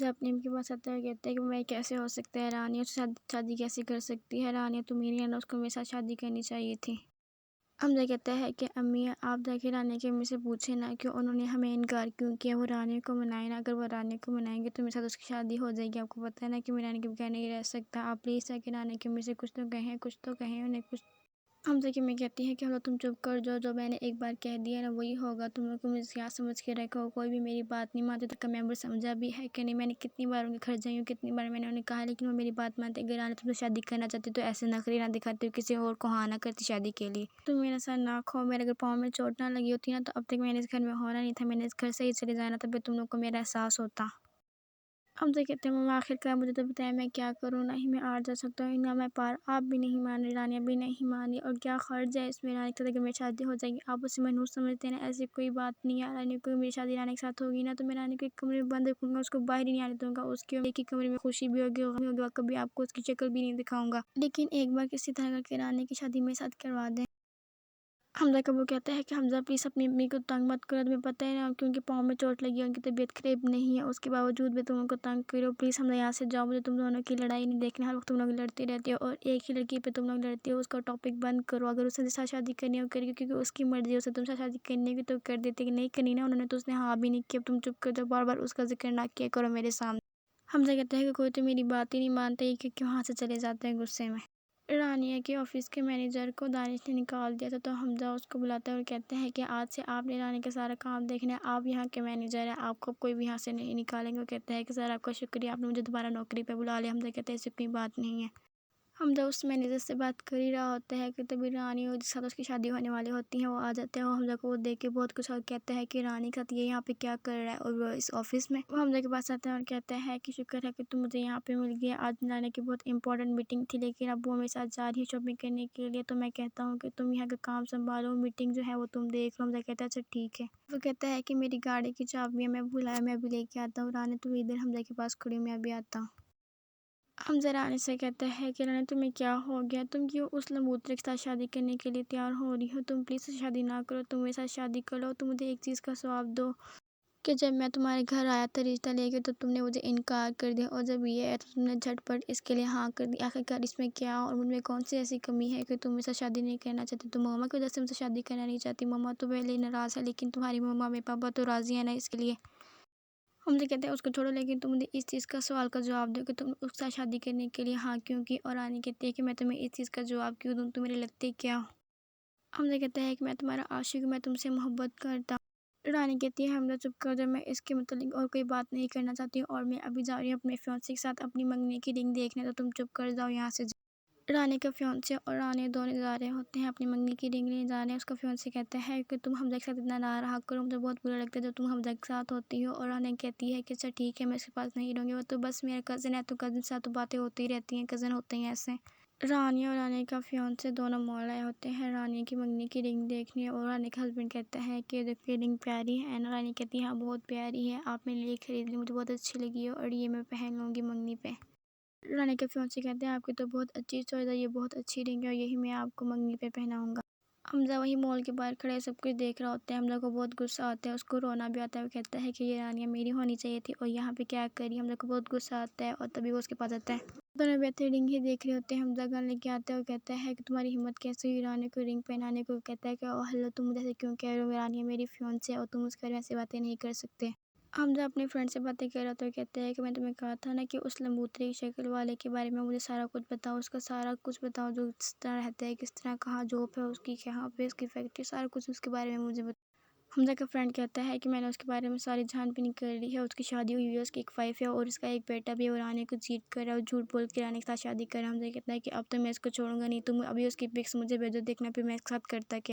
حمزہ اپنی امی کے پاس آتا ہے اور کہتا ہے کہ میں کیسے ہو سکتا ہے، رانیہ اس سے شادی کیسے کر سکتی ہے، رانیہ تو میری ہے نا، اس کو میرے ساتھ شادی کرنی چاہیے تھی۔ حمزہ کہتا ہے کہ امی آپ جا کے رانیہ کی امی سے پوچھیں نا کہ انہوں نے ہمیں انکار کیوں کیا، وہ رانیہ کو منائے نا، اگر وہ رانیہ کو منائیں گے تو میرے ساتھ اس کی شادی ہو جائے گی۔ آپ کو پتہ ہے نا کہ میں رانیہ کے بغیر نہیں رہ سکتا، آپ پلیز جا کے رانیہ کی امی سے کچھ تو کہیں انہیں کچھ۔ حمزہ کی امی کہتی ہے کہ حمزہ تم چپ کر جاؤ، جو میں نے ایک بار کہہ دیا نا وہی ہوگا، تم لوگ کو مجھے کیا سمجھ کے رکھو، کوئی بھی میری بات نہیں مانتے، تو کا ممبر سمجھا بھی ہے کہ نہیں، میں نے کتنی بار ان کے گھر جائی ہوں، کتنی بار میں نے انہیں کہا لیکن وہ میری بات مانتے، اگر رانیہ تم سے شادی کرنا چاہتی تو ایسے نخرے نہ دکھاتی ہو، کسی اور کو ہاں نہ کرتی شادی کے لیے، تم میرا ساتھ نہ کھو، میرے اگر پاؤں میں چوٹ نہ لگی ہوتی نا تو اب تک میں نے اس گھر میں ہونا نہیں تھا، میں نے اس گھر سے ہی چلے جانا تھا، پھر تم لوگ کو میرا احساس ہوتا۔ حمزہ کہتے ہیں ماما آخر کار مجھے تو بتایا میں کیا کروں، نہ ہی میں آڑ جا سکتا ہوں نہ میں پار، آپ بھی نہیں مان رہی، رانیہ بھی نہیں مان رہی، اور کیا خرچ ہے اس میں، رانیہ کے ساتھ اگر میری شادی ہو جائے گی آپ اسے منحوس سمجھتے ہیں نا، ایسی کوئی بات نہیں ہے، رانیہ کو میری شادی رانیہ کے ساتھ ہوگی نا تو میں رانیہ کو ایک کمرے میں بند رکھوں گا، اس کو باہر ہی نہیں آنے دوں گا، اس کے ایک ہی کمرے میں خوشی بھی ہوگی غم بھی ہوگا، کبھی آپ کو اس کی شکل بھی نہیں دکھاؤں گا، لیکن ایک بار کسی طرح کر کے رانیہ کی شادی میرے ساتھ کروا دیں۔ حمزہ کا وہ کہتا ہے کہ حمزہ پلیز اپنی امی کو تنگ مت کرو، تمہیں پتہ ہے نا کیونکہ پاؤں میں چوٹ لگی ہے، ان کی طبیعت خراب نہیں ہے، اس کے باوجود بھی تم ان کو تنگ کرو، پلیز حمزہ یہاں سے جاؤ، مجھے تم دونوں کی لڑائی نہیں دیکھنا، ہر وقت تم لوگ لڑتے رہتے ہو اور ایک ہی لڑکی پہ تم لوگ لڑتے ہو، اس کا ٹاپک بند کرو، اگر اس سے ساتھ شادی کرنی ہو کرے کیونکہ اس کی مرضی ہے، اسے تم سے شادی کرنے کی تو کر دیتے کہ نہیں کرنی نا، انہوں نے تو اس نے ہاں بھی نہیں کیا، تم چپ کر جاؤ، بار بار اس کا ذکر نہ کیا کرو میرے سامنے۔ حمزہ کہتا ہے کہ کوئی تو میری بات ہی نہیں مانتا، یہ کہ وہاں سے چلے جاتے ہیں غصے میں۔ رانیہ کے آفس کے مینیجر کو دانش نے نکال دیا تھا تو حمزہ اس کو بلاتا ہے اور کہتا ہے کہ آج سے آپ نے رانیہ کا سارا کام دیکھنا ہے، آپ یہاں کے مینیجر ہیں، آپ کو کوئی بھی یہاں سے نہیں نکالیں گے۔ وہ کہتا ہے کہ سر آپ کا شکریہ، آپ نے مجھے دوبارہ نوکری پہ بلا لیا۔ حمزہ کہتا ہے ایسی کوئی بات نہیں ہے۔ حمزہ اس مینیجر سے بات کر ہی رہا ہوتا ہے کہ تبھی رانی اور جس ساتھ اس کی شادی ہونے والی ہوتی ہیں وہ آ جاتے ہیں، اور حمزہ کو وہ دیکھ کے بہت کچھ اور کہتا ہے کہ رانی کے ساتھ یہ یہاں پہ کیا کر رہا ہے، اور وہ اس آفس میں وہ حمزہ کے پاس آتا ہے اور کہتا ہے کہ شکر ہے کہ تم مجھے یہاں پہ مل گیا، آج رانی کی بہت امپورٹنٹ میٹنگ تھی لیکن اب وہ میرے ساتھ جا رہی ہے شاپنگ کرنے کے لیے، تو میں کہتا ہوں کہ تم یہاں کا کام سنبھالو، میٹنگ جو ہے وہ تم دیکھ لو۔ حمزہ کہتا ہے اچھا ٹھیک ہے۔ وہ کہتا ہے کہ میری گاڑی کی چابیاں میں بھلایا، میں ابھی لے کے آتا ہوں، رانی تو ادھر حمزہ کے پاس کھڑی ہوں، میں ابھی آتا ہوں۔ حمزہ رانی سے کہتا ہے کہ رانی تمہیں کیا ہو گیا، تم کیوں اس لمبوترے کے ساتھ شادی کرنے کے لیے تیار ہو رہی ہو، تم پلیز شادی نہ کرو، تم میرے ساتھ شادی کر لو، تم مجھے ایک چیز کا جواب دو کہ جب میں تمہارے گھر آیا تھا رشتہ لے کے تو تم نے مجھے انکار کر دیا، اور جب یہ ہے تو تم نے جھٹ پٹ اس کے لیے ہاں کر دی، آخر کار اس میں کیا اور مجھ میں کون سی ایسی کمی ہے کہ تم میرے ساتھ شادی نہیں کرنا چاہتی، تم ماما کی وجہ سے مجھ سے شادی کرنا نہیں چاہتی، ماما تو پہلے ناراض ہے لیکن تمہاری ماما میرے پاپا تو راضی ہے نا اس کے لیے۔ حمزہ کہتے ہیں اس کو چھوڑو لیکن تم مجھے اس چیز کا سوال کا جواب دو کہ تم اس کے ساتھ شادی کرنے کے لیے ہاں کیوں کی، اور رانی کہتی ہے کہ میں تمہیں اس چیز کا جواب کیوں دوں، تم میرے لگتے کیا ہو۔ حمزہ کہتا ہے کہ میں تمہارا عاشق ہوں، میں تم سے محبت کرتا ہوں۔ رانی کہتی ہے حمزہ چپ کر جا، میں اس کے متعلق اور کوئی بات نہیں کرنا چاہتی ہوں، اور میں ابھی جا رہی ہوں اپنے فیونسے کے ساتھ اپنی منگنی کی رنگ دیکھنے، تو تم چپ کر جاؤ یہاں سے۔ رانی کا فیونسے اور رانی دونوں جا رہے ہوتے ہیں اپنی منگنی کی رنگ لینے جا رہے ہیں، اس کا فیونسے کہتا ہے کہ تم حمزہ کے ساتھ اتنا نہ رہا کرو، مجھے بہت برا لگتا ہے جب تم حمزہ کے ساتھ ہوتی ہو، اور رانی کہتی ہے کہ اچھا ٹھیک ہے میں اس کے پاس نہیں رہوں گی، وہ تو بس میرا کزن ہے، تو کزن کے ساتھ تو باتیں ہوتی رہتی ہیں، کزن ہوتے ہیں ایسے۔ رانی اور رانی کا فیونسے دونوں مال آئے ہوتے ہیں رانی کی منگنی کی رنگ دیکھنے، اور رانی کا ہسبینڈ کہتا ہے کہ دیکھو یہ رنگ پیاری ہے نا، رانی کہتی ہے ہاں بہت پیاری ہے، آپ میرے لیے خرید لی، مجھے بہت اچھی لگی ہے اور یہ میں پہن لوں گی منگنی پہ۔ رانی کے فیونسے کہتے ہیں آپ کی تو بہت اچھی چوائس ہے، یہ بہت اچھی رنگ ہے اور یہی میں آپ کو منگنی پہ پہناؤں گا۔ حمزہ وہی مال کے باہر کھڑے سب کچھ دیکھ رہا ہوتا ہے، حمزہ کو بہت غصہ آتا ہے، اس کو رونا بھی آتا ہے، وہ کہتا ہے کہ یہ رانیہ میری ہونی چاہیے تھی اور یہاں پہ کیا کر رہی ہے، حمزہ کو بہت غصہ آتا ہے اور تبھی وہ اس کے پاس آتا ہے، دونوں بیٹھے رنگ ہی دیکھ رہے ہوتے ہیں، حمزہ گن لے کے آتا ہے اور کہتا ہے کہ تمہاری ہمت کیسے ہوئی رانیہ کو رنگ پہنانے کو، کہتا ہے کہ اوہ ہلو تم مجھے ایسے کیوں کہہ رہے ہو، رانیہ میری فیونسے ہے اور تم اس کے بارے میں ایسی باتیں نہیں کر سکتے۔ حمزہ اپنے فرینڈ سے باتیں کر رہا تھا اور کہتا ہے کہ میں تمہیں کہا تھا نا کہ اس لمبوترے کی شکل والے کے بارے میں مجھے سارا کچھ بتاؤ، اس کا سارا کچھ بتاؤ، جو کس طرح رہتا ہے، کس طرح کہاں جاب ہے اس کی، کہاں پہ اس کی فیکٹری، سارا کچھ اس کے بارے میں مجھے بتاؤ۔ حمزہ کا فرینڈ کہتا ہے کہ میں نے اس کے بارے میں ساری جان بین کر لی ہے، اس کی شادی ہوئی ہے، اس کی ایک وائف ہے اور اس کا ایک بیٹا بھی ہے، اور رانی کو چیٹ کر رہا ہے اور جھوٹ بول کے رانی کے ساتھ شادی کر رہا ہے۔ حمزہ کہتا ہے کہ اب تو میں اس کو چھوڑوں گا نہیں، تم ابھی اس کی پکس مجھے بھیجو دیکھنا پھر میں اس کے ساتھ کرتا کیا۔